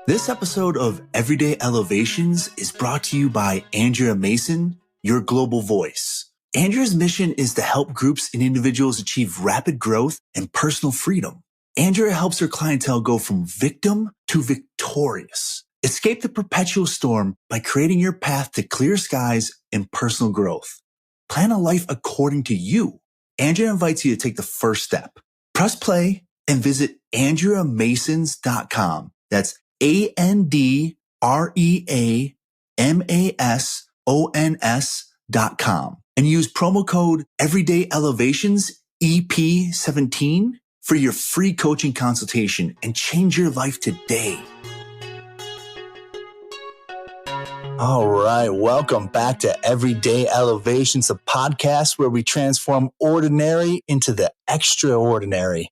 This episode of Everyday Elevations is brought to you by Andrea Mason, your global voice. Andrea's mission is to help groups and individuals achieve rapid growth and personal freedom. Andrea helps her clientele go from victim to victorious. Escape the perpetual storm by creating your path to clear skies and personal growth. Plan a life according to you. Andrea invites you to take the first step. Press play and visit AndreaMasons.com. That's AndreaMasons.com and use promo code Everyday Elevations EP17 for your free coaching consultation and change your life today. All right, welcome back to Everyday Elevations, a podcast where we transform ordinary into the extraordinary.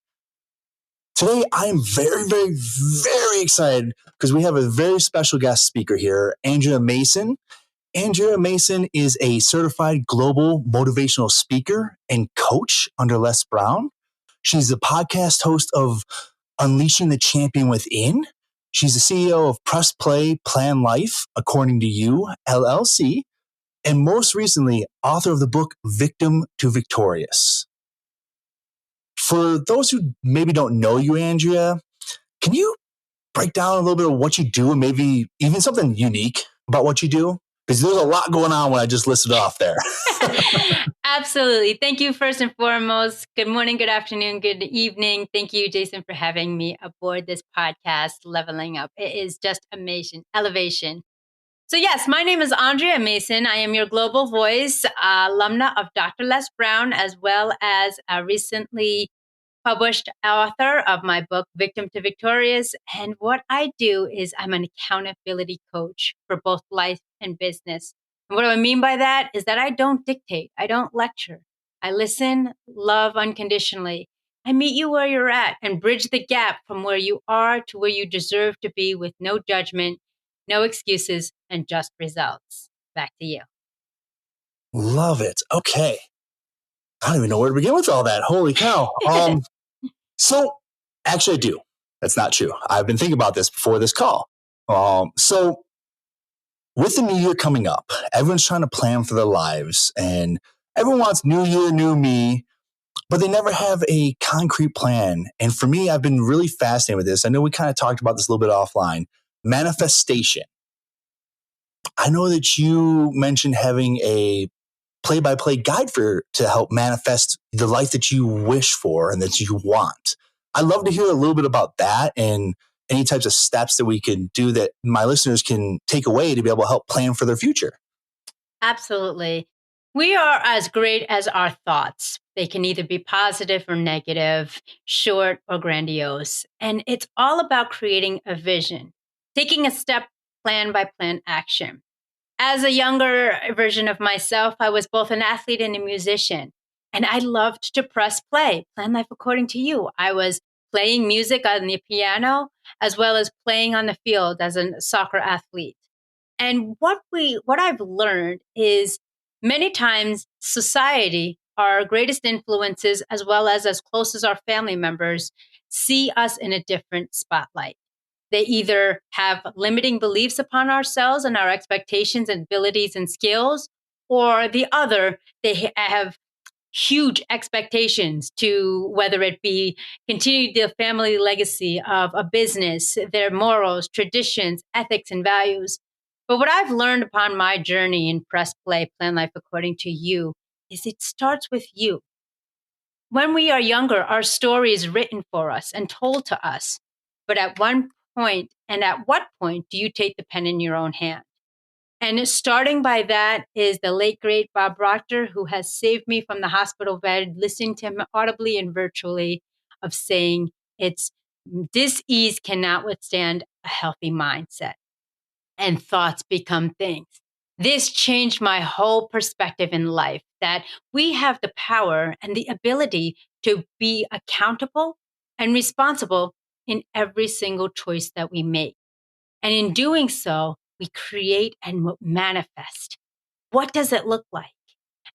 Today, I am very excited because we have a very special guest speaker here, Andrea Mason. Andrea Mason is a certified global motivational speaker and coach under Les Brown. She's the podcast host of Unleashing the Champion Within. She's the CEO of Press Play, Plan Life, According to You, LLC, and most recently, author of the book Victim to Victorious. For those who maybe don't know you, Andrea, can you break down a little bit of what you do and maybe even something unique about what you do? Because there's a lot going on when I just listed off there. Absolutely. Thank you first and foremost. Good morning, good afternoon, good evening. Thank you, Jason, for having me aboard this podcast, Leveling Up. It is just amazing. Elevation. So yes, my name is Andrea Mason. I am your global voice, alumna of Dr. Les Brown, as well as a recently published author of my book, Victim to Victorious. And what I do is I'm an accountability coach for both life and business. And what do I mean by that is that I don't dictate. I don't lecture. I listen, love unconditionally. I meet you where you're at and bridge the gap from where you are to where you deserve to be with no judgment, no excuses, and just results. Back to you. Love it. Okay. I don't even know where to begin with all that. Holy cow. So actually I do. That's not true. I've been thinking about this before this call. So with the new year coming up, everyone's trying to plan for their lives and everyone wants new year, new me, but they never have a concrete plan. And for me, I've been really fascinated with this. I know we kind of talked about this a little bit offline. Manifestation. I know that you mentioned having a play-by-play guide to help manifest the life that you wish for and that you want. I'd love to hear a little bit about that and any types of steps that we can do that my listeners can take away to be able to help plan for their future. Absolutely. We are as great as our thoughts. They can either be positive or negative, short or grandiose. And it's all about creating a vision, taking a step plan by plan action. As a younger version of myself, I was both an athlete and a musician. And I loved to press play, plan life according to you. I was playing music on the piano as well as playing on the field as a soccer athlete. And what I've learned is many times society, our greatest influences, as well as close as our family members, see us in a different spotlight. They either have limiting beliefs upon ourselves and our expectations and abilities and skills, or the other, they have huge expectations to whether it be continue the family legacy of a business, their morals, traditions, ethics, and values. But what I've learned upon my journey in Press Play, Plan Life According to You is it starts with you. When we are younger, our story is written for us and told to us. But at what point do you take the pen in your own hand? And starting by that is the late, great Bob Proctor, who has saved me from the hospital bed, listening to him audibly and virtually of saying dis-ease cannot withstand a healthy mindset and thoughts become things. This changed my whole perspective in life, that we have the power and the ability to be accountable and responsible in every single choice that we make. And in doing so, we create and manifest. What does it look like?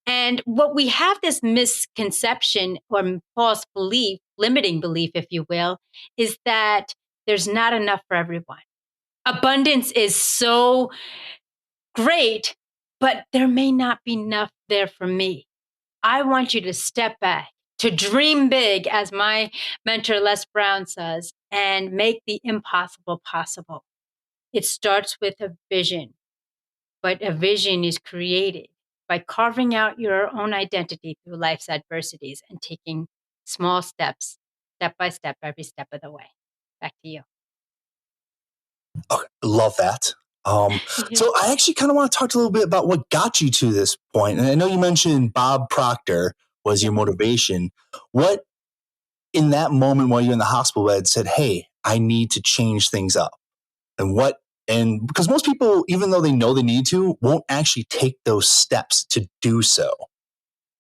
And what we have this misconception or false belief, limiting belief, if you will, is that there's not enough for everyone. Abundance is so great, but there may not be enough there for me. I want you to step back, to dream big, as my mentor Les Brown says, and make the impossible possible. It starts with a vision, but a vision is created by carving out your own identity through life's adversities and taking small steps, step by step, every step of the way. Back to you. Okay, love that. So I actually kind of want to talk a little bit about what got you to this point. And I know you mentioned Bob Proctor was your motivation. What in that moment while you're in the hospital bed said, hey, I need to change things up? And because most people, even though they know they need to, won't actually take those steps to do so.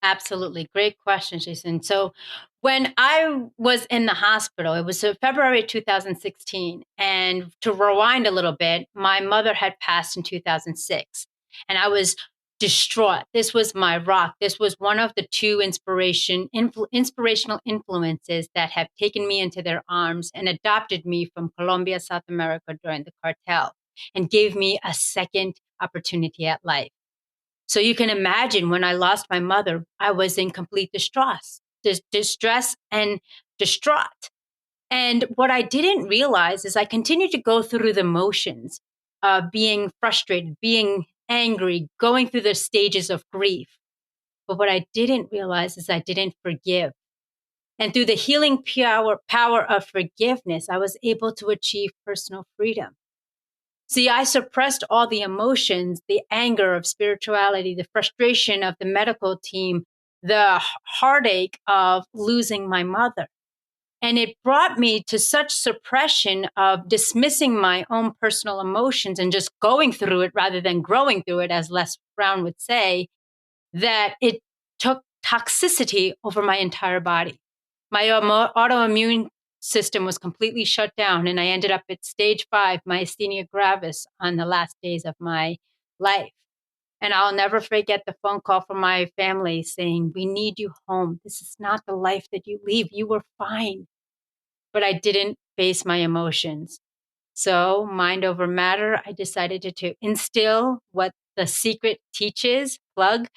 Absolutely. Great question, Jason. So when I was in the hospital, it was February 2016. And to rewind a little bit, my mother had passed in 2006. And I was distraught. This was my rock. This was one of the two inspirational influences that have taken me into their arms and adopted me from Colombia, South America during the cartel and gave me a second opportunity at life. So you can imagine when I lost my mother, I was in complete distress and distraught. And what I didn't realize is I continued to go through the motions of being frustrated, being angry, going through the stages of grief. But what I didn't realize is I didn't forgive. And through the healing power of forgiveness, I was able to achieve personal freedom. See, I suppressed all the emotions, the anger of spirituality, the frustration of the medical team, the heartache of losing my mother. And it brought me to such suppression of dismissing my own personal emotions and just going through it rather than growing through it, as Les Brown would say, that it took toxicity over my entire body. My autoimmune system was completely shut down, and I ended up at stage 5 myasthenia gravis on the last days of my life. And I'll never forget the phone call from my family saying, "We need you home. This is not the life that you leave. You were fine." But I didn't face my emotions. So, mind over matter, I decided to instill what The Secret teaches, plug,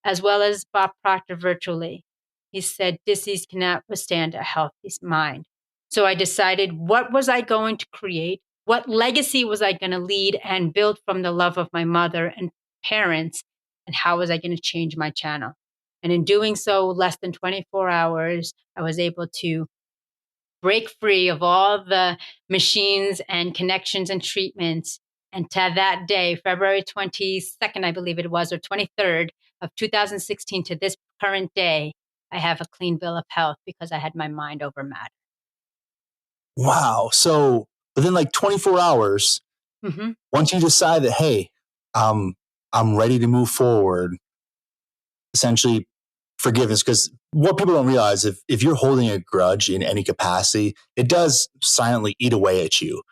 as well as Bob Proctor virtually. He said, disease cannot withstand a healthy mind. So I decided, what was I going to create? What legacy was I going to lead and build from the love of my mother and parents? And how was I going to change my channel? And in doing so, less than 24 hours, I was able to break free of all the machines and connections and treatments. And to that day, February 22nd, I believe it was, or 23rd of 2016 to this current day, I have a clean bill of health because I had my mind over matter. Wow. So within like 24 hours, once you decide that, hey, I'm ready to move forward, essentially forgiveness, because what people don't realize, if you're holding a grudge in any capacity, it does silently eat away at you.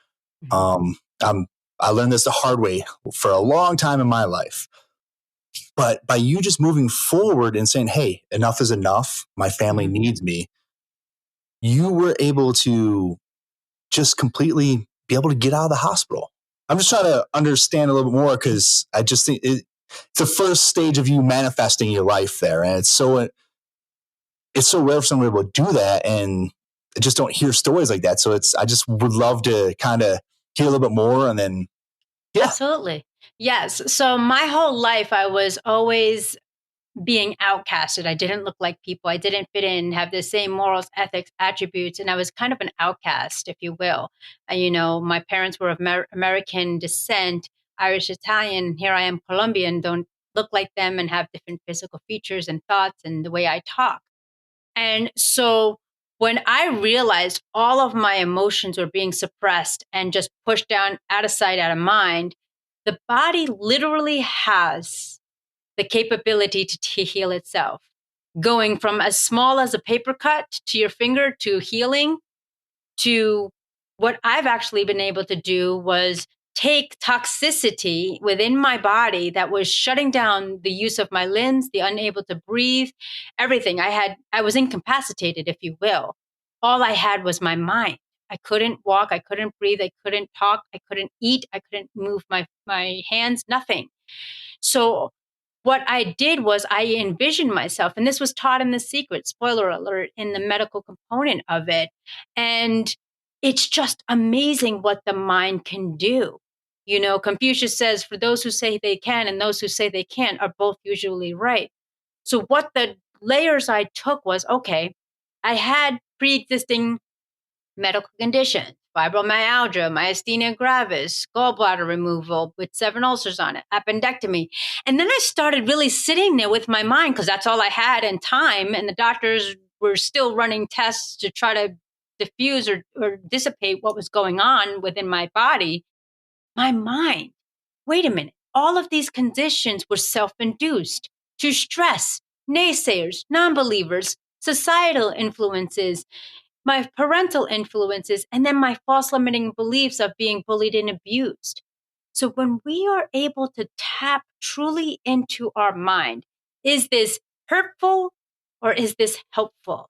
I learned this the hard way for a long time in my life. But by you just moving forward and saying, hey, enough is enough, my family needs me, you were able to just completely be able to get out of the hospital. I'm just trying to understand a little bit more because I just think it's the first stage of you manifesting your life there. And it's so rare for someone able to do that. And I just don't hear stories like that. So I just would love to kind of hear a little bit more and then, yeah. Absolutely. Yes. So my whole life, I was always being outcasted. I didn't look like people. I didn't fit in, have the same morals, ethics, attributes. And I was kind of an outcast, if you will. My parents were of American descent, Irish, Italian. Here I am, Colombian, don't look like them and have different physical features and thoughts and the way I talk. And so when I realized all of my emotions were being suppressed and just pushed down, out of sight, out of mind, the body literally has the capability to heal itself, going from as small as a paper cut to your finger to healing to what I've actually been able to do was take toxicity within my body that was shutting down the use of my limbs, the unable to breathe, everything. I was incapacitated, if you will. All I had was my mind. I couldn't walk, I couldn't breathe, I couldn't talk, I couldn't eat, I couldn't move my hands, nothing. So what I did was I envisioned myself, and this was taught in The Secret, spoiler alert, in the medical component of it. And it's just amazing what the mind can do. You know, Confucius says, for those who say they can and those who say they can't are both usually right. So what the layers I took was, okay, I had pre-existing medical conditions, fibromyalgia, myasthenia gravis, gallbladder removal with 7 ulcers on it, appendectomy. And then I started really sitting there with my mind, because that's all I had in time. And the doctors were still running tests to try to diffuse or dissipate what was going on within my body. My mind, wait a minute, all of these conditions were self-induced to stress, naysayers, non-believers, societal influences, my parental influences, and then my false limiting beliefs of being bullied and abused. So when we are able to tap truly into our mind, is this hurtful or is this helpful?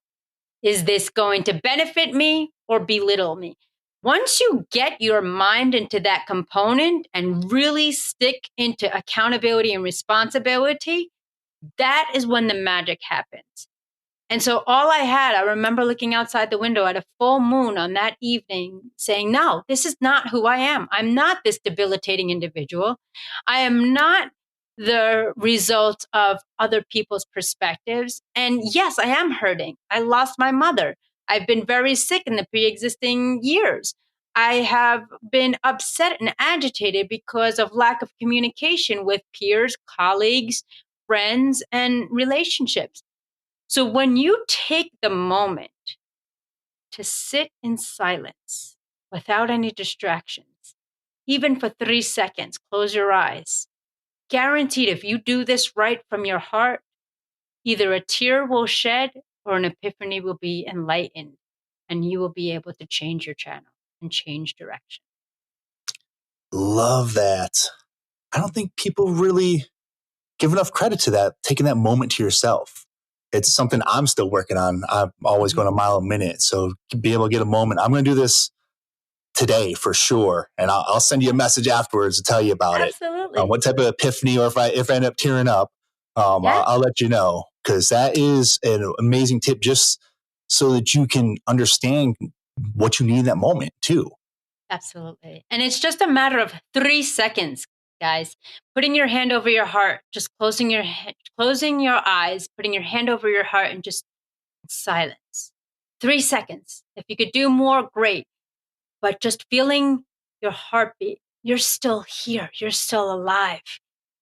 Is this going to benefit me or belittle me? Once you get your mind into that component and really stick into accountability and responsibility, that is when the magic happens. And so all I had, I remember looking outside the window at a full moon on that evening saying, no, this is not who I am. I'm not this debilitating individual. I am not the result of other people's perspectives. And yes, I am hurting. I lost my mother. I've been very sick in the pre-existing years. I have been upset and agitated because of lack of communication with peers, colleagues, friends, and relationships. So when you take the moment to sit in silence without any distractions, even for 3 seconds, close your eyes. Guaranteed, if you do this right from your heart, either a tear will shed or an epiphany will be enlightened, and you will be able to change your channel and change direction. Love that. I don't think people really give enough credit to that, taking that moment to yourself. It's something I'm still working on. I'm always going a mile a minute. So to be able to get a moment, I'm going to do this today for sure. And I'll send you a message afterwards to tell you about Absolutely. it. What type of epiphany, or if I end up tearing up, I'll let you know, because that is an amazing tip, just so that you can understand what you need in that moment too. Absolutely. And it's just a matter of 3 seconds, guys. Putting your hand over your heart, just closing your eyes, putting your hand over your heart, and just silence. 3 seconds. If you could do more, great. But just feeling your heartbeat. You're still here. You're still alive.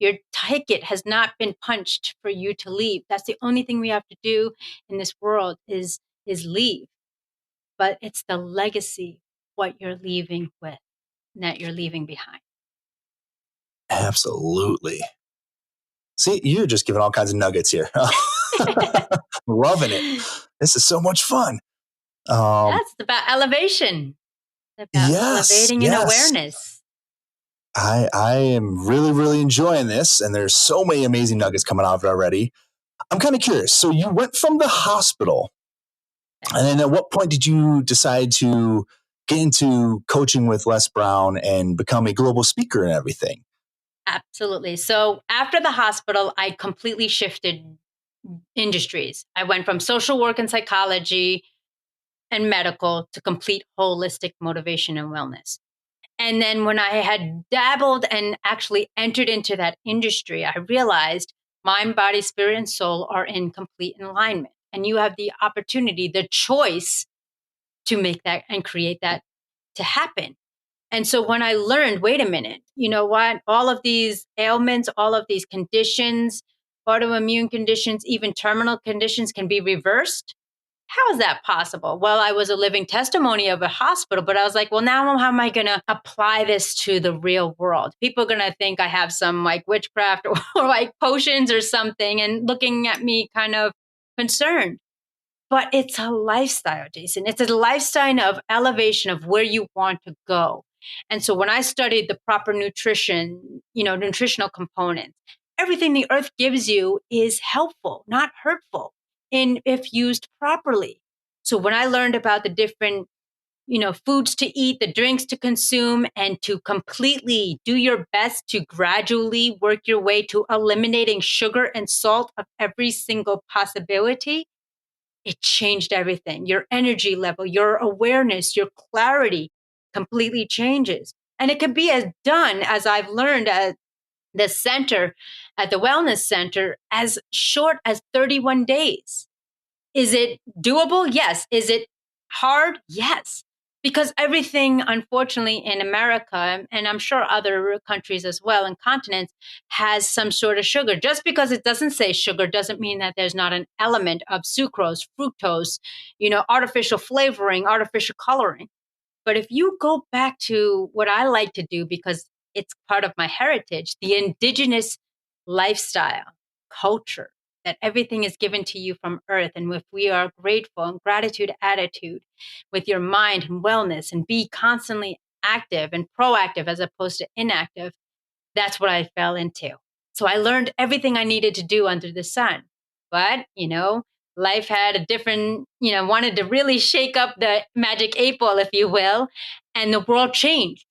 Your ticket has not been punched for you to leave. That's the only thing we have to do in this world is leave. But it's the legacy, what you're leaving with, that you're leaving behind. Absolutely. See, you're just giving all kinds of nuggets here. Loving it. This is so much fun. That's about elevation. It's about elevating in awareness. I am really, really enjoying this, and there's so many amazing nuggets coming out of it already. I'm kind of curious. So you went from the hospital, and then at what point did you decide to get into coaching with Les Brown and become a global speaker and everything? Absolutely. So after the hospital, I completely shifted industries. I went from social work and psychology and medical to complete holistic motivation and wellness. And then when I had dabbled and actually entered into that industry, I realized mind, body, spirit, and soul are in complete alignment. And you have the opportunity, the choice to make that and create that to happen. And so when I learned, wait a minute, you know what? All of these ailments, all of these conditions, autoimmune conditions, even terminal conditions can be reversed. How is that possible? Well, I was a living testimony of a hospital, but I was like, well, now how am I going to apply this to the real world? People are going to think I have some like witchcraft or like potions or something and looking at me kind of concerned. But it's a lifestyle, Jason. It's a lifestyle of elevation of where you want to go. And so when I studied the proper nutrition, nutritional components, everything the earth gives you is helpful, not hurtful, if used properly. So when I learned about the different foods to eat, the drinks to consume, and to completely do your best to gradually work your way to eliminating sugar and salt of every single possibility, it changed everything. Your energy level, your awareness, your clarity completely changes. And it can be as done as I've learned at the center, at the wellness center, as short as 31 days. Is it doable? Yes. Is it hard? Yes. Because everything, unfortunately, in America, and I'm sure other countries as well and continents, has some sort of sugar. Just because it doesn't say sugar doesn't mean that there's not an element of sucrose, fructose, artificial flavoring, artificial coloring. But if you go back to what I like to do, because it's part of my heritage, the indigenous lifestyle, culture, that everything is given to you from earth. And if we are grateful and gratitude attitude with your mind and wellness and be constantly active and proactive as opposed to inactive, that's what I fell into. So I learned everything I needed to do under the sun. But, life had a different, wanted to really shake up the magic 8 ball, if you will, and the world changed.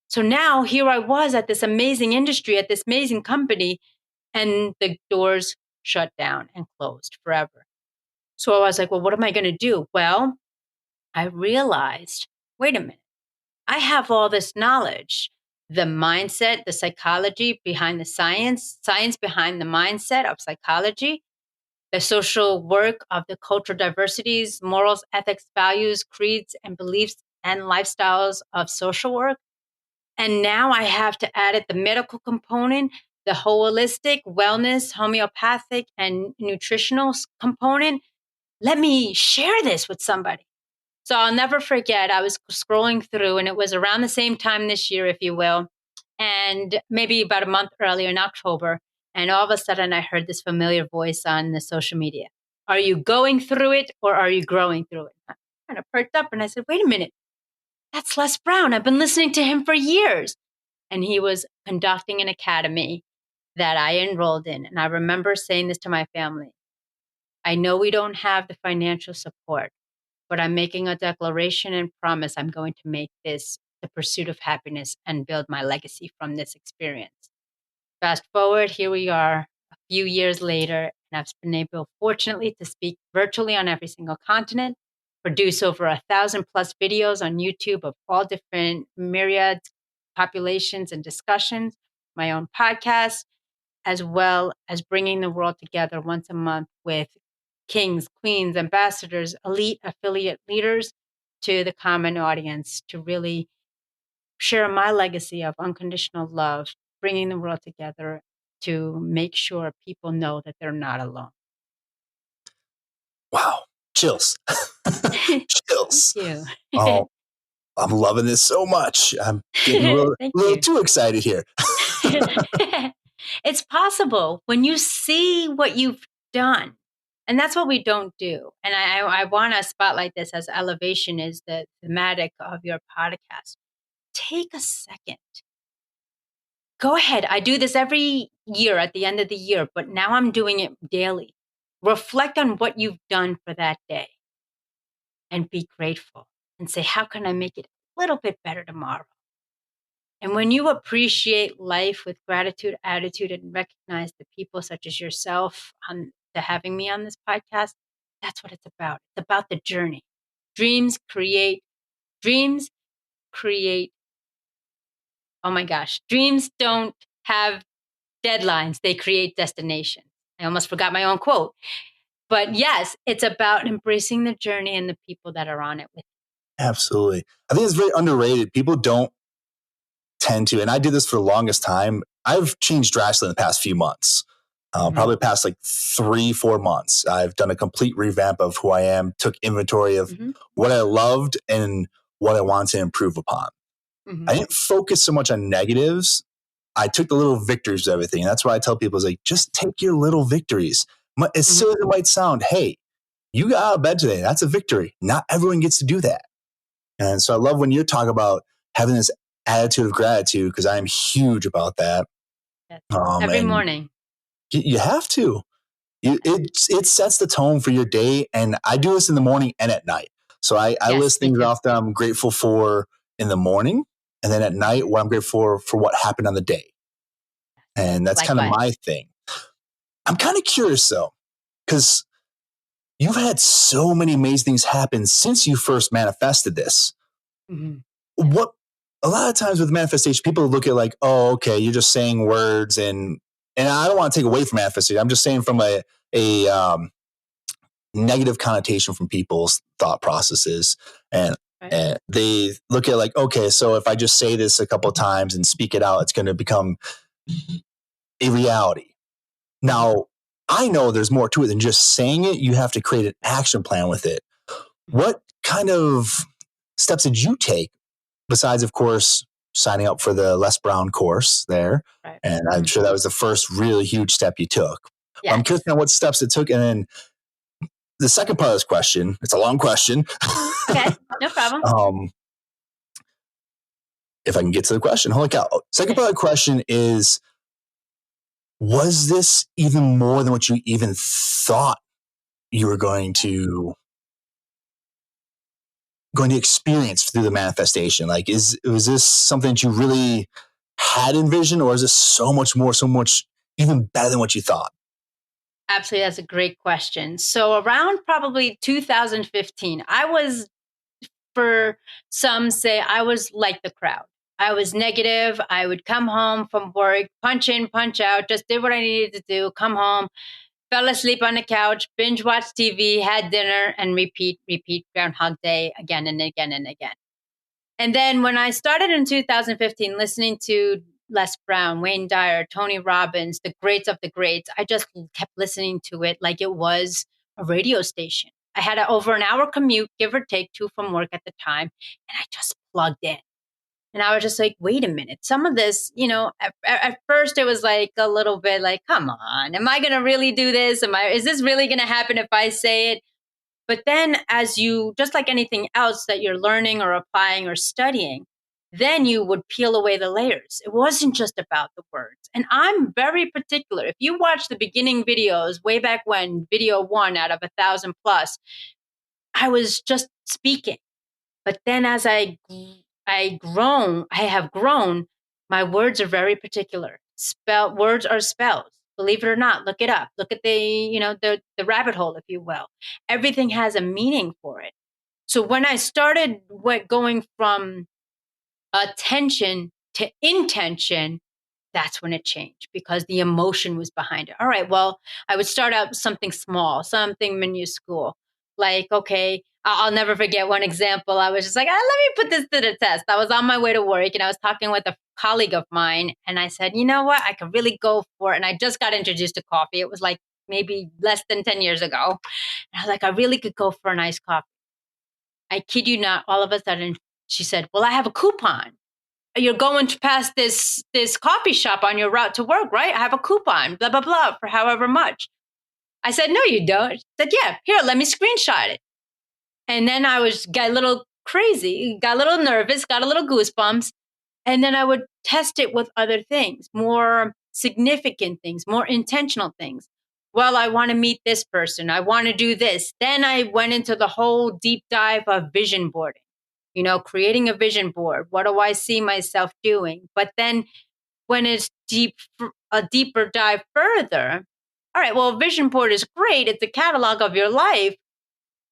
So now here I was at this amazing industry, at this amazing company, and the doors shut down and closed forever. So I was like, well, what am I going to do? Well, I realized, wait a minute, I have all this knowledge, the mindset, the psychology behind the science behind the mindset of psychology, the social work of the cultural diversities, morals, ethics, values, creeds, and beliefs and lifestyles of social work. And now I have to add it the medical component, the holistic wellness, homeopathic, and nutritional component. Let me share this with somebody. So I'll never forget, I was scrolling through, and it was around the same time this year, if you will, and maybe about a month earlier in October. And all of a sudden, I heard this familiar voice on the social media. Are you going through it or are you growing through it? I kind of perked up and I said, wait a minute, that's Les Brown. I've been listening to him for years. And he was conducting an academy that I enrolled in. And I remember saying this to my family. I know we don't have the financial support, but I'm making a declaration and promise I'm going to make this the pursuit of happiness and build my legacy from this experience. Fast forward, here we are a few years later, and I've been able, fortunately, to speak virtually on every single continent, produce over 1,000+ videos on YouTube of all different myriad populations and discussions, my own podcast, as well as bringing the world together once a month with kings, queens, ambassadors, elite affiliate leaders to the common audience to really share my legacy of unconditional love, bringing the world together to make sure people know that they're not alone. Wow. Chills. Chills. Thank you. Oh, I'm loving this so much. I'm getting a little too excited here. It's possible when you see what you've done. And that's what we don't do. And I want to spotlight this as elevation is the thematic of your podcast. Take a second. Go ahead. I do this every year at the end of the year, but now I'm doing it daily. Reflect on what you've done for that day and be grateful and say, how can I make it a little bit better tomorrow? And when you appreciate life with gratitude, attitude, and recognize the people such as yourself to having me on this podcast, that's what it's about. It's about the journey. Dreams create, oh my gosh, dreams don't have deadlines. They create destinations. I almost forgot my own quote. But yes, it's about embracing the journey and the people that are on it with you. Absolutely. I think it's very underrated. People don't tend to, and I did this for the longest time. I've changed drastically in the past few months, probably past like 3-4 months. I've done a complete revamp of who I am, took inventory of what I loved and what I wanted to improve upon. I didn't focus so much on negatives. I took the little victories of everything. And that's why I tell people is like, just take your little victories. As silly as it might sound, hey, you got out of bed today. That's a victory. Not everyone gets to do that. And so I love when you're talking about having this attitude of gratitude, because I am huge about that. Yes. Every And morning. you have to. It sets the tone for your day. And I do this in the morning and at night. So I Yes, list me things too. off that I'm grateful for in the morning. And then at night, what I'm grateful for what happened on the day. And that's kind of Likewise. my thing. I'm kind of curious though, because you've had so many amazing things happen since you first manifested this. Mm-hmm. What a lot of times with manifestation, people look at like, oh, okay, you're just saying words, and I don't want to take away from manifestation. I'm just saying from a negative connotation from people's thought processes, and Right. they look at like, okay, so if I just say this a couple of times and speak it out, it's going to become a reality. Now, I know there's more to it than just saying it. You have to create an action plan with it. What kind of steps did you take besides, of course, signing up for the Les Brown course there? Right. And I'm sure that was the first really huge step you took. But I'm Yes. curious now what steps it took. And then the second part of this question, it's a long question. Okay, no problem. If I can get to the question, holy cow. Second part of the question is, was this even more than what you even thought you were going to experience through the manifestation? Like, was this something that you really had envisioned, or is this so much more, so much even better than what you thought? Absolutely, that's a great question. So around probably 2015, I was, for some say, I was like the crowd. I was negative. I would come home from work, punch in, punch out, just did what I needed to do, come home, fell asleep on the couch, binge watched TV, had dinner, and repeat, Groundhog Day again and again and again. And then when I started in 2015 listening to Les Brown, Wayne Dyer, Tony Robbins, the greats of the greats, I just kept listening to it like it was a radio station. I had an over an hour commute, give or take, two from work at the time, and I just plugged in. And I was just like, wait a minute. Some of this, at first it was like a little bit like, come on, am I going to really do this? Is this really going to happen if I say it? But then as you, just like anything else that you're learning or applying or studying, then you would peel away the layers. It wasn't just about the words. And I'm very particular. If you watch the beginning videos way back when, video 1 out of 1,000 plus, I was just speaking. But then as I have grown, my words are very particular. Words are spells. Believe it or not, look it up. Look at the rabbit hole, if you will. Everything has a meaning for it. So when I started going from attention to intention, that's when it changed because the emotion was behind it. All right, well, I would start out with something small, something minuscule. Like, okay, I'll never forget one example. I was just like, let me put this to the test. I was on my way to work and I was talking with a colleague of mine. And I said, you know what? I could really go for it. And I just got introduced to coffee. It was like maybe less than 10 years ago. And I was like, I really could go for a nice coffee. I kid you not, all of a sudden, she said, well, I have a coupon. You're going to pass this coffee shop on your route to work, right? I have a coupon, blah, blah, blah, for however much. I said, no, you don't. She said, yeah, here, let me screenshot it. And then got a little crazy, got a little nervous, got a little goosebumps. And then I would test it with other things, more significant things, more intentional things. Well, I want to meet this person. I want to do this. Then I went into the whole deep dive of vision boarding, creating a vision board. What do I see myself doing? But then when it's a deeper dive further, all right, well, a vision board is great. It's a catalog of your life,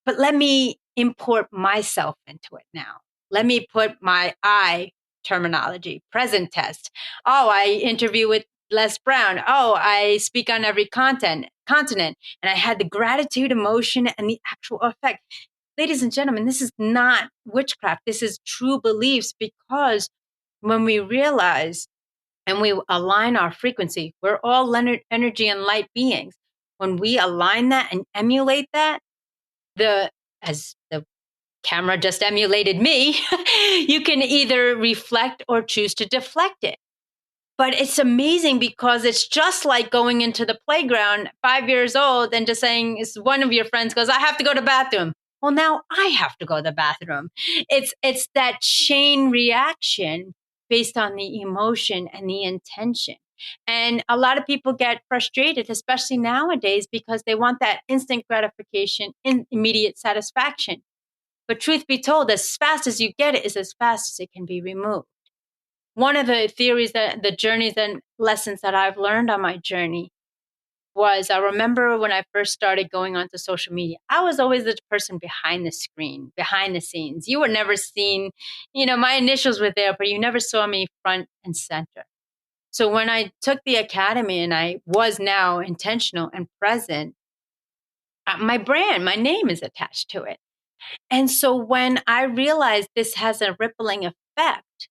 but let me import myself into it now. Let me put my I terminology, present test. Oh, I interview with Les Brown. Oh, I speak on every continent. And I had the gratitude, emotion, and the actual effect. Ladies and gentlemen, this is not witchcraft. This is true beliefs, because when we realize and we align our frequency, we're all energy and light beings. When we align that and emulate that, as the camera just emulated me, you can either reflect or choose to deflect it. But it's amazing because it's just like going into the playground 5 years old and just saying, one of your friends goes, I have to go to the bathroom. Well, now I have to go to the bathroom. It's that chain reaction based on the emotion and the intention. And a lot of people get frustrated, especially nowadays, because they want that instant gratification and immediate satisfaction. But truth be told, as fast as you get it is as fast as it can be removed. One of the theories that the journeys and lessons that I've learned on my journey was I remember when I first started going onto social media, I was always the person behind the screen, behind the scenes. You were never seen, my initials were there, but you never saw me front and center. So when I took the academy and I was now intentional and present, my brand, my name is attached to it. And so when I realized this has a rippling effect,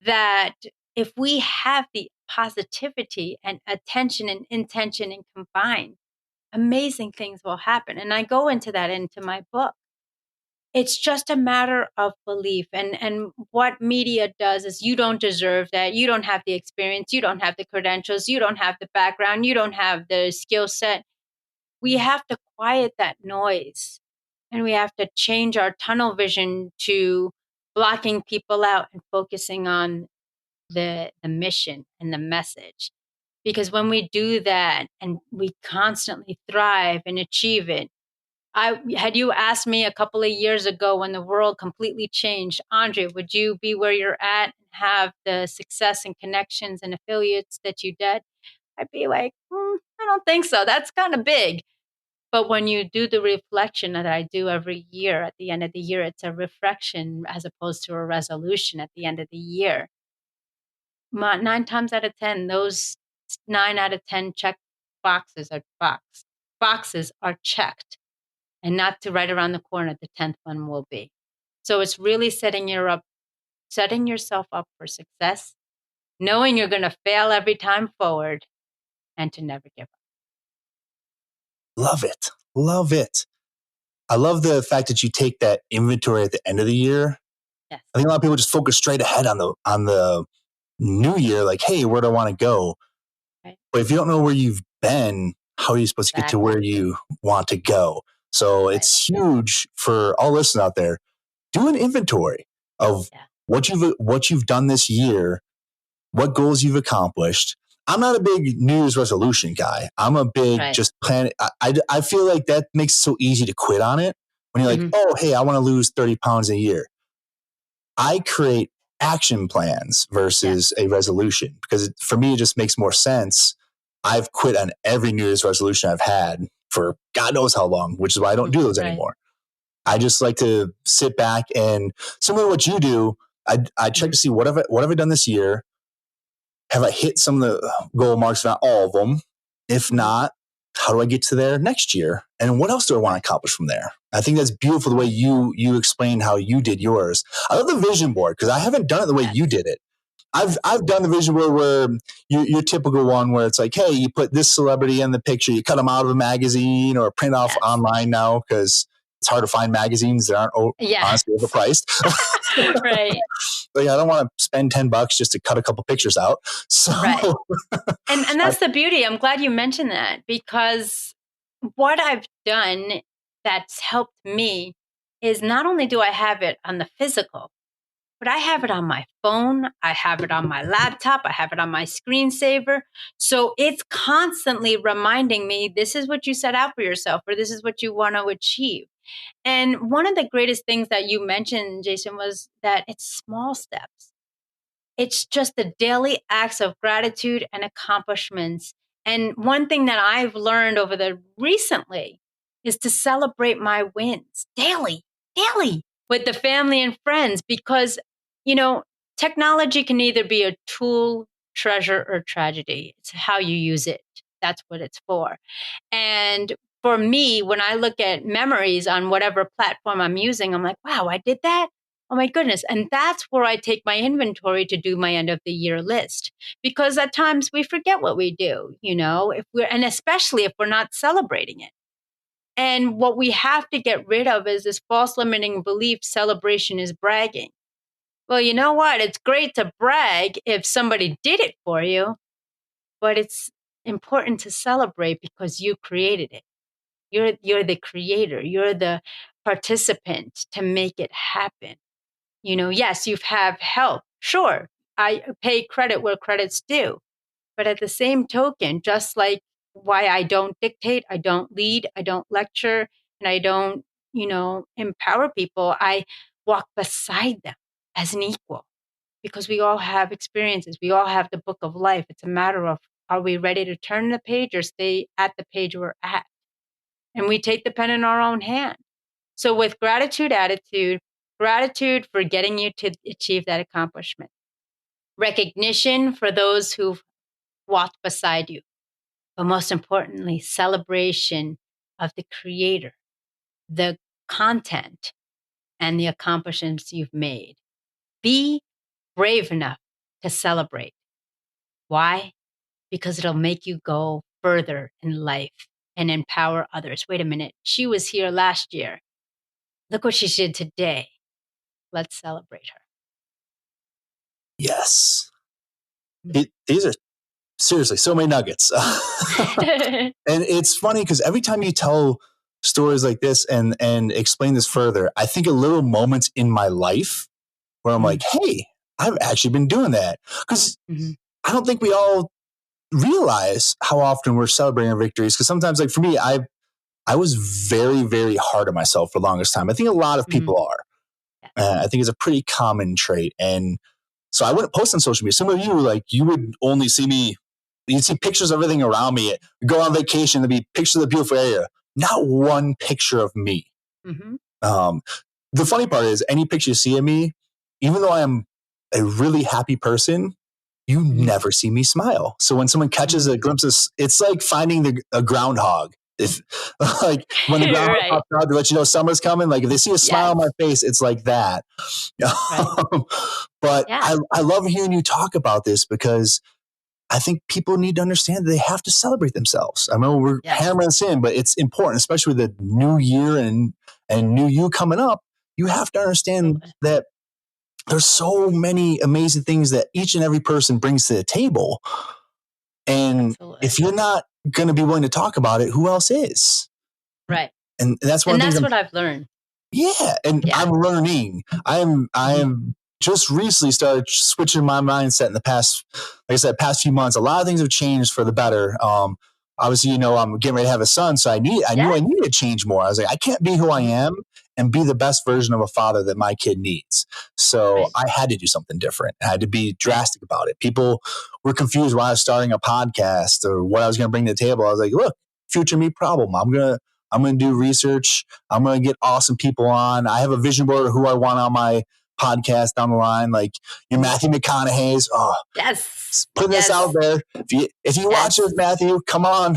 that if we have the positivity and attention and intention and combined, amazing things will happen. And I go into that into my book. It's just a matter of belief. And what media does is you don't deserve that. You don't have the experience. You don't have the credentials. You don't have the background. You don't have the skill set. We have to quiet that noise, and we have to change our tunnel vision to blocking people out and focusing on the mission and the message. Because when we do that and we constantly thrive and achieve it, I had you asked me a couple of years ago when the world completely changed, Andrea, would you be where you're at and have the success and connections and affiliates that you did? I'd be like, I don't think so. That's kind of big. But when you do the reflection that I do every year, at the end of the year, it's a reflection as opposed to a resolution at the end of the year. 9 times out of 10, those 9 out of 10 check boxes are checked, and not to right around the corner, the 10th one will be. So it's really setting yourself up for success, knowing you're going to fail every time forward, and to never give up. Love it. Love it. I love the fact that you take that inventory at the end of the year. Yes. I think a lot of people just focus straight ahead on the new year, like, hey, where do I want to go? Right. But if you don't know where you've been, how are you supposed to get to where you want to go? So it's huge for all listeners out there. Do an inventory of what you've done this year, what goals you've accomplished. I'm not a big New Year's resolution guy. I'm a big just plan. I feel like that makes it so easy to quit on it when you're like, oh, hey, I want to lose 30 pounds a year. I create action plans versus a resolution because for me, it just makes more sense. I've quit on every New Year's resolution I've had for God knows how long, which is why I don't do those anymore. I just like to sit back and similar to what you do, I check to see what have I done this year? Have I hit some of the goal marks? Not all of them. If not, how do I get to there next year? And what else do I want to accomplish from there? I think that's beautiful the way you explained how you did yours. I love the vision board because I haven't done it the way you did it. I've done the vision board where your typical one where it's like, hey, you put this celebrity in the picture, you cut them out of a magazine or print off online now because it's hard to find magazines that aren't honestly overpriced. Right. But I don't want to spend $10 just to cut a couple pictures out. So, and that's the beauty. I'm glad you mentioned that because what I've done that's helped me is not only do I have it on the physical, but I have it on my phone. I have it on my laptop. I have it on my screensaver. So it's constantly reminding me, this is what you set out for yourself, or this is what you want to achieve. And one of the greatest things that you mentioned, Jason, was that it's small steps. It's just the daily acts of gratitude and accomplishments. And one thing that I've learned over the recently is to celebrate my wins daily with the family and friends, because, technology can either be a tool, treasure, or tragedy. It's how you use it. That's what it's for. And for me, when I look at memories on whatever platform I'm using, I'm like, wow, I did that. Oh my goodness. And that's where I take my inventory to do my end of the year list, because at times we forget what we do, and especially if we're not celebrating it. And what we have to get rid of is this false limiting belief celebration is bragging. Well, you know what? It's great to brag if somebody did it for you, but it's important to celebrate because you created it. You're the creator. You're the participant to make it happen. Yes, you have help. Sure, I pay credit where credit's due. But at the same token, just like why I don't dictate, I don't lead, I don't lecture, and I don't, empower people, I walk beside them as an equal because we all have experiences. We all have the book of life. It's a matter of, are we ready to turn the page or stay at the page we're at? And we take the pen in our own hand. So with gratitude for getting you to achieve that accomplishment, recognition for those who've walked beside you, but most importantly, celebration of the creator, the content, and the accomplishments you've made. Be brave enough to celebrate. Why? Because it'll make you go further in life and empower others. Wait a minute. She was here last year. Look what she did today. Let's celebrate her. Yes. These are seriously so many nuggets. And it's funny because every time you tell stories like this and explain this further, I think of little moments in my life where I'm like, hey, I've actually been doing that. Because I don't think we all realize how often we're celebrating our victories. Because sometimes, like for me, I was very, very hard on myself for the longest time. I think a lot of people are. I think it's a pretty common trait. And so I wouldn't post on social media. Some of you, like, you would only see me, you'd see pictures of everything around me. Go on vacation, there'd be pictures of the beautiful area. Not one picture of me. The funny part is, any picture you see of me, even though I am a really happy person, you never see me smile. So when someone catches a glimpse of, it's like finding a groundhog. If like when the groundhog pops out to let you know summer's coming, like if they see a smile on my face, it's like that. But I love hearing you talk about this because I think people need to understand that they have to celebrate themselves. I know we're hammering this in, but it's important, especially with the new year and new you coming up. You have to understand that there's so many amazing things that each and every person brings to the table. And if you're not going to be willing to talk about it, who else is? Right. And that's one and thing. That's what I've learned. Yeah. And I'm learning. I am just recently started switching my mindset in the past, like I said, past few months. A lot of things have changed for the better. Obviously, I'm getting ready to have a son. So I knew I needed to change more. I was like, I can't be who I am and be the best version of a father that my kid needs. So I had to do something different. I had to be drastic about it. People were confused why I was starting a podcast or what I was going to bring to the table. I was like, look, future me problem. I'm going to do research. I'm going to get awesome people on. I have a vision board of who I want on my podcast down the line, like your Matthew McConaughey's. Oh, yes, putting this out there. If you watch this, Matthew, come on.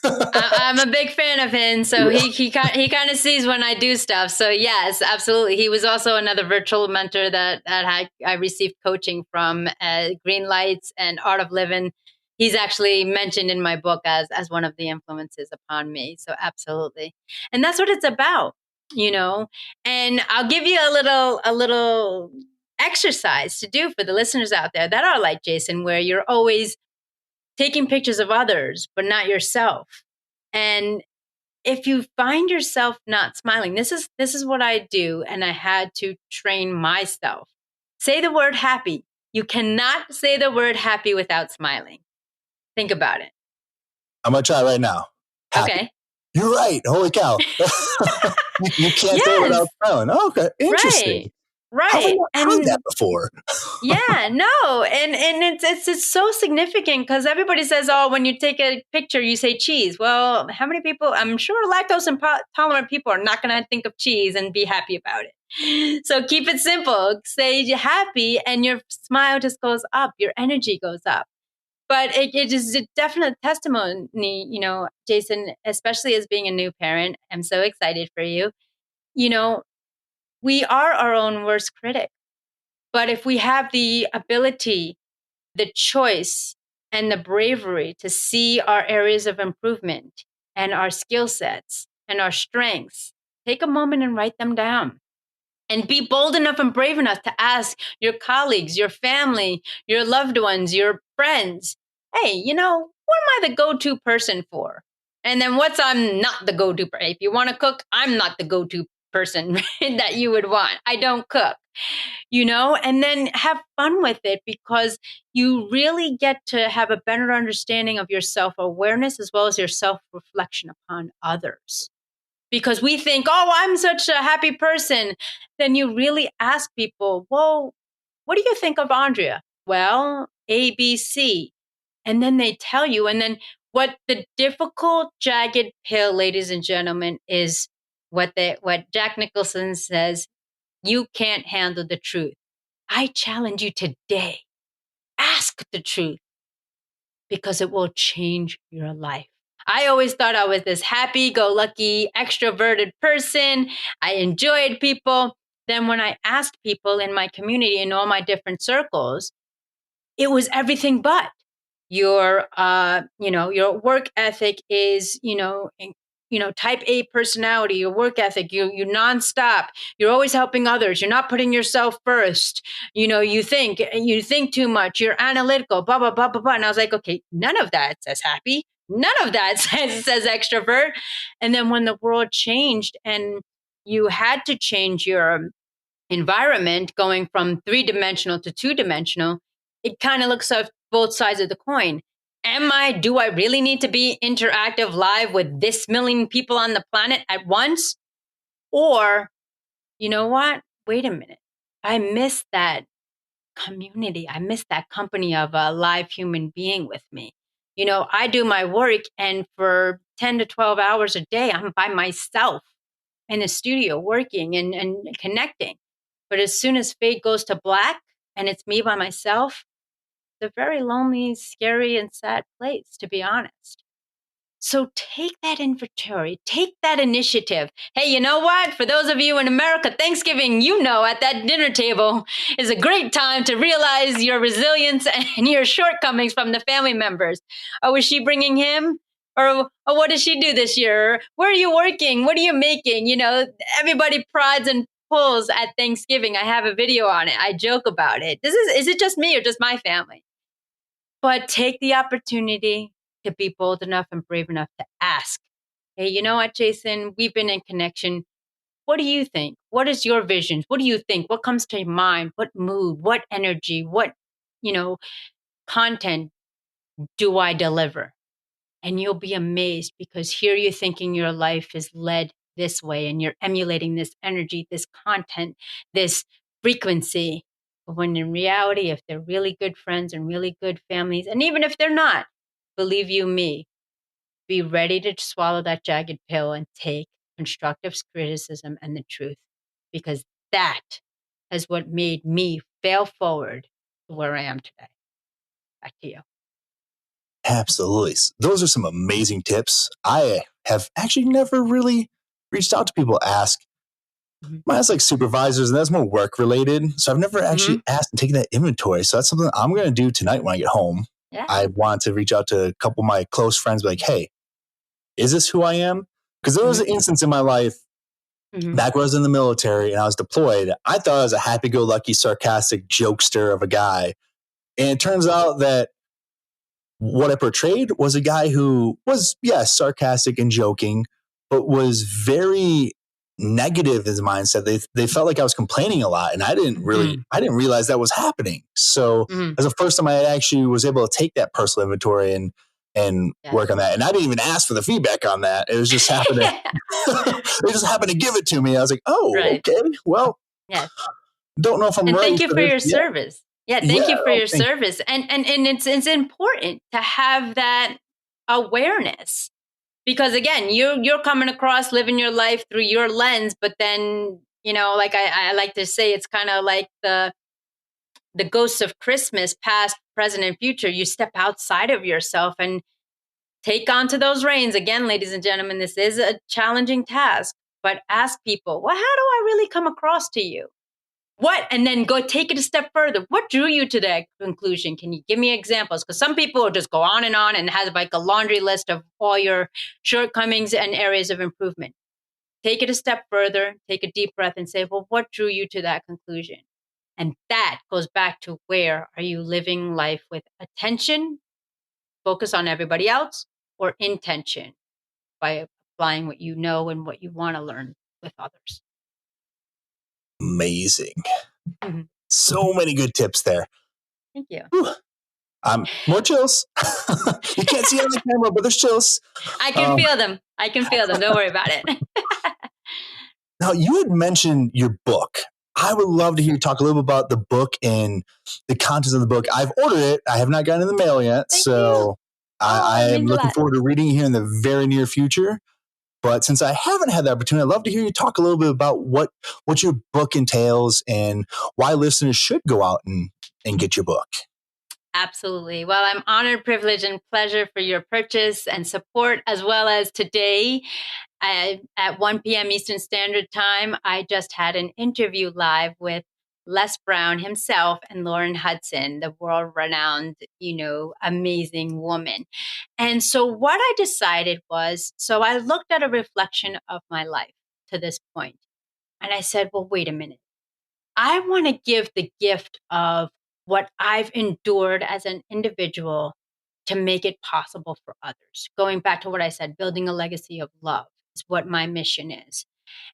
I'm a big fan of him, so he kind of sees when I do stuff. So yes, absolutely. He was also another virtual mentor that I received coaching from. Green Lights and Art of Living. He's actually mentioned in my book as one of the influences upon me. So absolutely, and that's what it's about. And I'll give you a little exercise to do for the listeners out there that are like Jason, where you're always taking pictures of others, but not yourself. And if you find yourself not smiling, this is what I do. And I had to train myself. Say the word happy. You cannot say the word happy without smiling. Think about it. I'm going to try right now. Happy. Okay. You're right. Holy cow. you can't say it without smiling. Oh, okay. Interesting. Right. How have I not heard that before? And it's so significant because everybody says, oh, when you take a picture, you say cheese. Well, how many people? I'm sure lactose intolerant people are not going to think of cheese and be happy about it. So keep it simple. Say you're happy, and your smile just goes up. Your energy goes up. But it is a definite testimony, Jason, especially as being a new parent. I'm so excited for you. We are our own worst critic. But if we have the ability, the choice, and the bravery to see our areas of improvement and our skill sets and our strengths, take a moment and write them down. And be bold enough and brave enough to ask your colleagues, your family, your loved ones, your friends, hey, what am I the go-to person for? And then I'm not the go-to person. If you want to cook, I'm not the go-to person that you would want. I don't cook, and then have fun with it, because you really get to have a better understanding of your self-awareness as well as your self-reflection upon others. Because we think, oh, I'm such a happy person. Then you really ask people, well, what do you think of Andrea? Well, ABC. And then they tell you. And then what the difficult, jagged pill, ladies and gentlemen, is what Jack Nicholson says: you can't handle the truth. I challenge you today. Ask the truth, because it will change your life. I always thought I was this happy-go-lucky, extroverted person. I enjoyed people. Then when I asked people in my community, in all my different circles, it was everything but. Your work ethic is, type A personality. Your work ethic, you nonstop. You're always helping others. You're not putting yourself first. You think too much. You're analytical. Blah blah blah blah blah. And I was like, okay, none of that says happy. None of that says extrovert. And then when the world changed and you had to change your environment, going from 3-dimensional to 2-dimensional, it kind of looks at both sides of the coin. Do I really need to be interactive live with this million people on the planet at once? Or, you know what? Wait a minute. I miss that community. I miss that company of a live human being with me. I do my work, and for 10 to 12 hours a day, I'm by myself in the studio working and connecting. But as soon as fade goes to black and it's me by myself, it's a very lonely, scary, and sad place, to be honest. So take that inventory, take that initiative. Hey, you know what? For those of you in America, Thanksgiving, at that dinner table is a great time to realize your resilience and your shortcomings from the family members. Oh, was she bringing him? Or oh, what does she do this year? Where are you working? What are you making? Everybody prods and pulls at Thanksgiving. I have a video on it. I joke about it. Is it just me or just my family? But take the opportunity to be bold enough and brave enough to ask. Hey, you know what, Jason? We've been in connection. What do you think? What is your vision? What do you think? What comes to your mind? What mood? What energy? What, content do I deliver? And you'll be amazed, because here you're thinking your life is led this way and you're emulating this energy, this content, this frequency. But when in reality, if they're really good friends and really good families, and even if they're not, believe you me, be ready to swallow that jagged pill and take constructive criticism and the truth, because that is what made me fail forward to where I am today. Back to you. Absolutely. Those are some amazing tips. I have actually never really reached out to people to ask. Mine is like supervisors, and that's more work related. So I've never actually asked and taken that inventory. So that's something I'm going to do tonight when I get home. Yeah. I want to reach out to a couple of my close friends, be like, hey, is this who I am? Because there was an instance in my life back when I was in the military and I was deployed. I thought I was a happy-go-lucky, sarcastic jokester of a guy. And it turns out that what I portrayed was a guy who was, yes, sarcastic and joking, but was very negative in his mindset. They felt like I was complaining a lot, and I didn't realize that was happening. So as the first time I actually was able to take that personal inventory and work on that. And I didn't even ask for the feedback on that. It was just happened to, they just happened to give it to me. I was like, oh, okay, well, don't know if I'm and right. Thank you for your service. Yeah, thank you for your service. And it's important to have that awareness, because again, you're coming across living your life through your lens, but then, like I like to say, it's kind of like the ghosts of Christmas, past, present, and future. You step outside of yourself and take onto those reins. Again, ladies and gentlemen, this is a challenging task, but ask people, well, how do I really come across to you? What? And then go take it a step further. What drew you to that conclusion? Can you give me examples? Because some people will just go on and have like a laundry list of all your shortcomings and areas of improvement. Take it a step further, take a deep breath and say, well, what drew you to that conclusion? And that goes back to, where are you living life with attention, focus on everybody else, or intention by applying what you know and what you want to learn with others? amazing. Mhm. So many good tips there. Thank you. Whew. More chills. You can't see it on the camera, but there's chills. I can feel them. I can feel them. Don't worry about it. Now, you had mentioned your book. I would love to hear you talk a little bit about the book and the contents of the book. I've ordered it. I have not gotten it in the mail yet. Thank So I it am means a looking lot. forward to reading it here in the very near future. But since I haven't had the opportunity, I'd love to hear you talk a little bit about what your book entails and why listeners should go out and get your book. Absolutely. Well, I'm honored, privileged, and pleasure for your purchase and support, as well as today at 1 p.m. Eastern Standard Time. I just had an interview live with Les Brown himself and Lauren Hudson, the world-renowned, amazing woman. And so what I decided was, so I looked at a reflection of my life to this point, and I said, well, wait a minute. I want to give the gift of what I've endured as an individual to make it possible for others. Going back to what I said, building a legacy of love is what my mission is.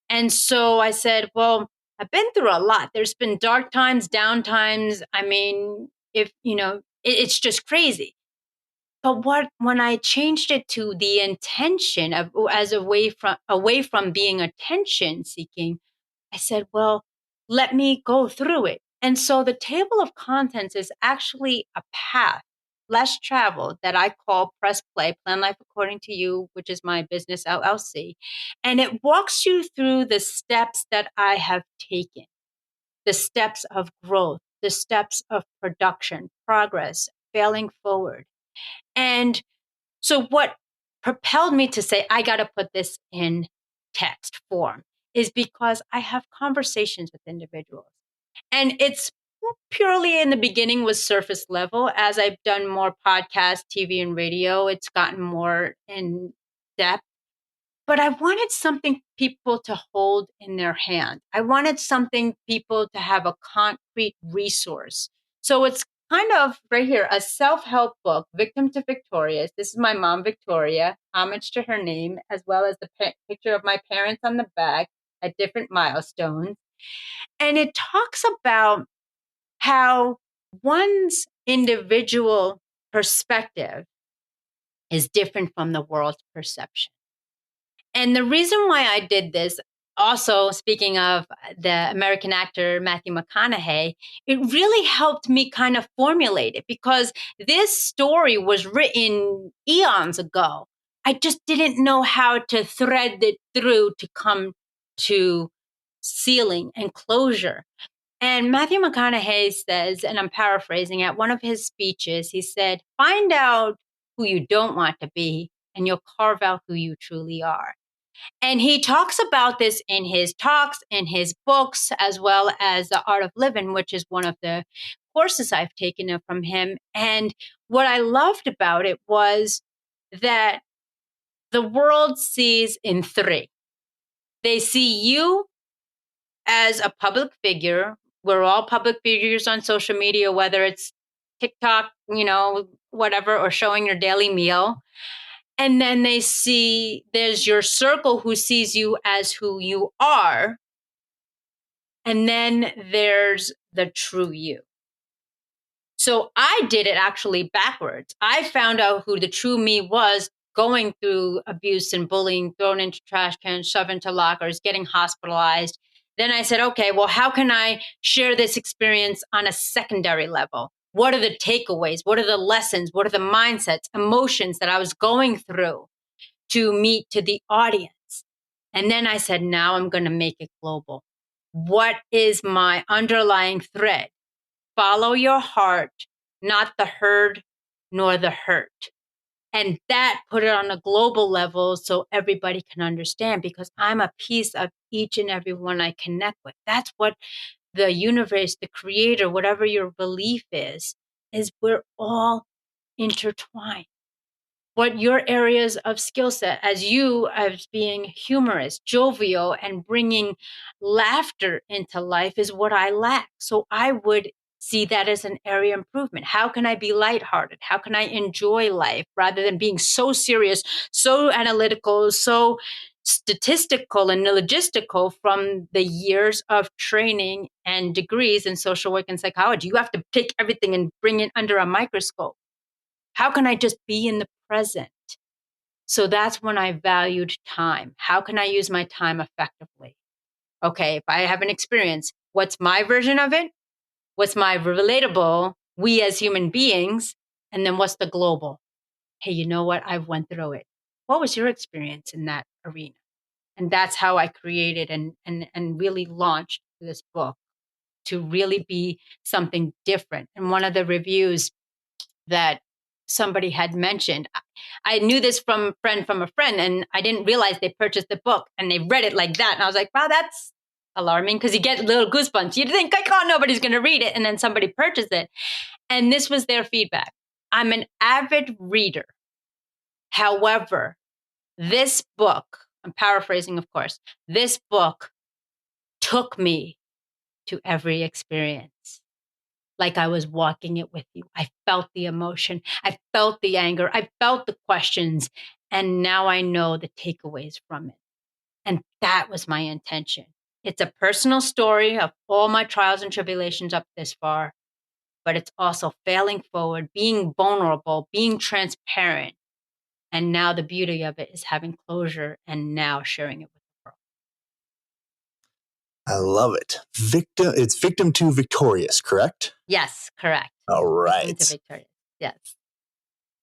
And so I said, well, I've been through a lot. There's been dark times, down times. I mean, if, it's just crazy. But when I changed it to the intention of as away from being attention seeking, I said, well, let me go through it. And so the table of contents is actually a path less traveled that I call Press Play, Plan Life According to You, which is my business LLC. And it walks you through the steps that I have taken, the steps of growth, the steps of production, progress, failing forward. And so what propelled me to say, I got to put this in text form is because I have conversations with individuals. And it's purely in the beginning was surface level. As I've done more podcasts, TV, and radio, it's gotten more in depth. But I wanted something people to hold in their hand. I wanted something people to have a concrete resource. So it's kind of right here, a self-help book, Victim to Victorious. This is my mom, Victoria, homage to her name, as well as the picture of my parents on the back at different milestones. And it talks about how one's individual perspective is different from the world's perception. And the reason why I did this, also speaking of the American actor Matthew McConaughey, it really helped me kind of formulate it because this story was written eons ago. I just didn't know how to thread it through to come to sealing and closure. And Matthew McConaughey says, and I'm paraphrasing, at one of his speeches, he said, find out who you don't want to be, and you'll carve out who you truly are. And he talks about this in his talks, in his books, as well as The Art of Living, which is one of the courses I've taken from him. And what I loved about it was that the world sees in three. They see you as a public figure. We're all public figures on social media, whether it's TikTok, whatever, or showing your daily meal. And then they see there's your circle who sees you as who you are. And then there's the true you. So I did it actually backwards. I found out who the true me was going through abuse and bullying, thrown into trash cans, shoved into lockers, getting hospitalized. Then I said, okay, well, how can I share this experience on a secondary level? What are the takeaways? What are the lessons? What are the mindsets, emotions that I was going through to meet to the audience? And then I said, now I'm going to make it global. What is my underlying thread? Follow your heart, not the herd nor the hurt. And that put it on a global level so everybody can understand because I'm a piece of each and every one I connect with. That's what the universe, the creator, whatever your belief is we're all intertwined. What your areas of skill set as you as being humorous, jovial, and bringing laughter into life is what I lack. So I would see that as an area improvement. How can I be lighthearted? How can I enjoy life rather than being so serious, so analytical, so statistical and logistical from the years of training and degrees in social work and psychology. You have to pick everything and bring it under a microscope. How can I just be in the present? So that's when I valued time. How can I use my time effectively? Okay, if I have an experience, what's my version of it? What's my relatable, we as human beings? And then what's the global? Hey, you know what? I've went through it. What was your experience in that arena? And that's how I created and really launched this book to really be something different. And one of the reviews that somebody had mentioned, I knew this from a friend, and I didn't realize they purchased the book and they read it like that. And I was like, wow, that's alarming, because you get little goosebumps. You'd think, like, oh, nobody's going to read it. And then somebody purchased it. And this was their feedback. I'm an avid reader. However, this book, I'm paraphrasing, of course, this book took me to every experience. Like I was walking it with you. I felt the emotion. I felt the anger. I felt the questions. And now I know the takeaways from it. And that was my intention. It's a personal story of all my trials and tribulations up this far, but it's also failing forward, being vulnerable, being transparent. And now the beauty of it is having closure and now sharing it with the world. I love it. It's victim to victorious, correct? Yes, correct. All right. Victim to victorious. Yes.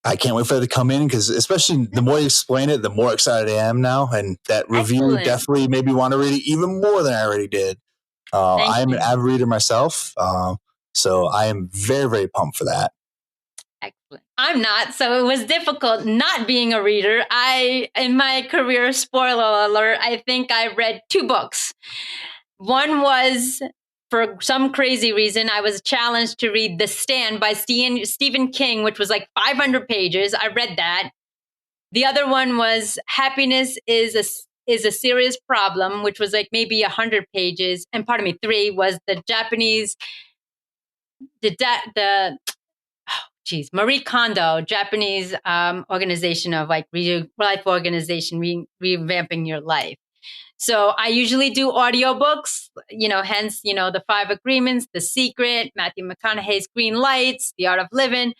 I can't wait for it to come in, because especially the more you explain it, the more excited I am now. And that review Excellent. definitely made me want to read it even more than I already did. I am an avid reader myself, so I am very, very pumped for that. Excellent. I'm not, so it was difficult not being a reader. In my career, spoiler alert, I think I read 2 books. One was, for some crazy reason, I was challenged to read The Stand by Stephen King, which was like 500 pages. I read that. The other one was Happiness is a Serious Problem, which was like maybe 100 pages. And pardon me, 3 was the Japanese, Marie Kondo, Japanese organization of like life organization, revamping your life. So I usually do audiobooks, hence, the 5 Agreements, The Secret, Matthew McConaughey's Green Lights, The Art of Living.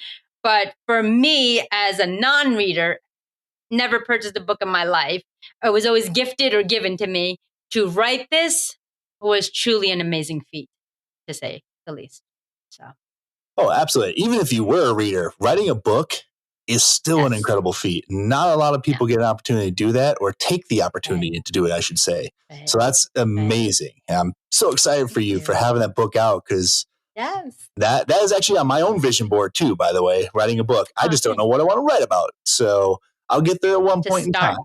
But for me, as a non-reader, never purchased a book in my life. It was always gifted or given to me. To write this was truly an amazing feat, to say the least. So. Oh, absolutely. Even if you were a reader, writing a book is still an incredible feat. Not a lot of people get an opportunity to do that, or take the opportunity to do it, I should say. So that's amazing. And I'm so excited for you for having that book out, because that is actually on my own vision board too, by the way, writing a book. I just don't know what I want to write about. So I'll get there at one point in time.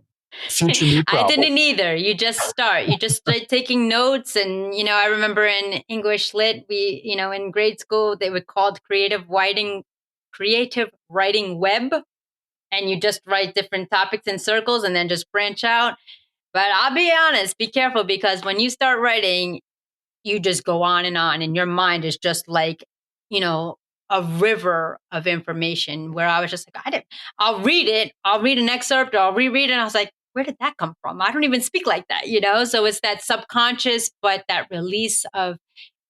Future me problem. I didn't either. You just start. You just start taking notes. And, I remember in English Lit, we, in grade school, they were called creative writing web. And you just write different topics in circles and then just branch out. But I'll be honest, be careful, because when you start writing, you just go on, and your mind is just like, a river of information, where I was just like, I'll read it. I'll read an excerpt, or I'll reread it. And I was like, where did that come from? I don't even speak like that, So it's that subconscious, but that release of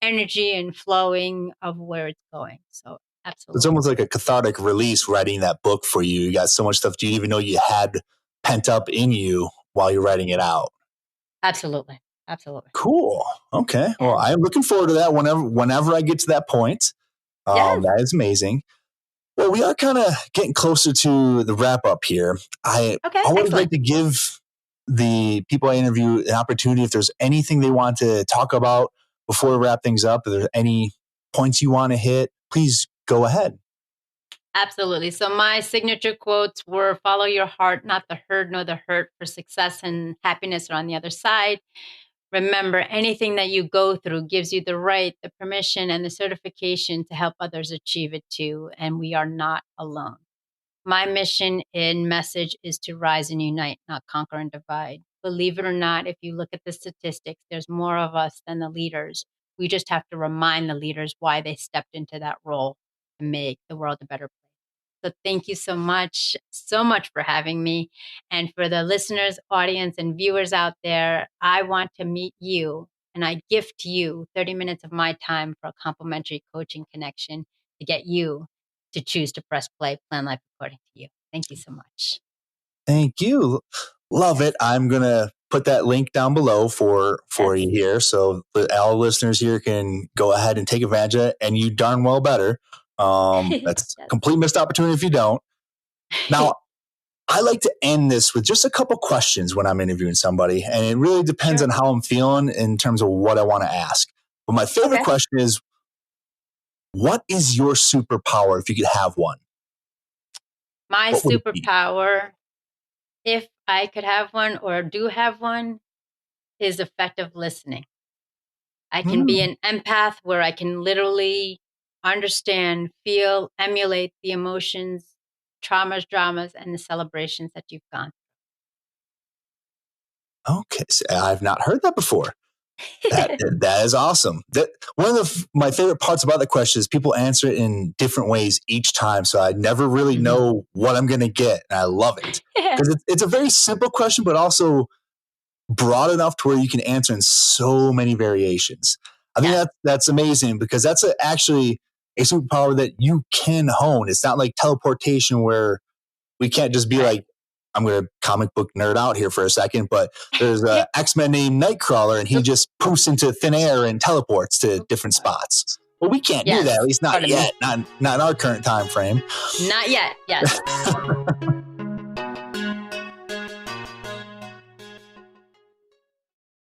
energy and flowing of where it's going. So absolutely. It's almost like a cathartic release writing that book for you. You got so much stuff you didn't even know you had pent up in you while you're writing it out. Absolutely. Absolutely. Cool. Okay. Yeah. Well, I'm looking forward to that whenever I get to that point. That is amazing. Well, we are kind of getting closer to the wrap up here. I always like to give the people I interview an opportunity, if there's anything they want to talk about before we wrap things up, if there's any points you want to hit, please go ahead. Absolutely. So my signature quotes were: follow your heart, not the herd nor the hurt, for success and happiness are on the other side. Remember, anything that you go through gives you the right, the permission, and the certification to help others achieve it too. And we are not alone. My mission and message is to rise and unite, not conquer and divide. Believe it or not, if you look at the statistics, there's more of us than the leaders. We just have to remind the leaders why they stepped into that role to make the world a better place. So thank you so much for having me. And for the listeners, audience, and viewers out there, I want to meet you, and I gift you 30 minutes of my time for a complimentary coaching connection to get you to choose to press play, plan life according to you. Thank you so much. Thank you. Love it. I'm going to put that link down below for you here. So all listeners here can go ahead and take advantage of it, and you darn well better. That's a complete missed opportunity if you don't. Now, I like to end this with just a couple questions when I'm interviewing somebody, and it really depends on how I'm feeling in terms of what I want to ask. But my favorite question is, what is your superpower if you could have one? My superpower, if I could have one or do have one, is effective listening. I can be an empath where I can literally understand, feel, emulate the emotions, traumas, dramas, and the celebrations that you've gone through. Okay. So I've not heard that before. That is awesome. One of my favorite parts about the question is people answer it in different ways each time. So I never really know what I'm going to get. And I love it because it's a very simple question, but also broad enough to where you can answer in so many variations. I think that's amazing because that's actually a superpower that you can hone. It's not like teleportation where we can't just be like, I'm going to comic book nerd out here for a second, but there's an X-Men named Nightcrawler and he just poofs into thin air and teleports to different spots. Well, we can't do that, at least not yet, not in our current time frame. Not yet, yes.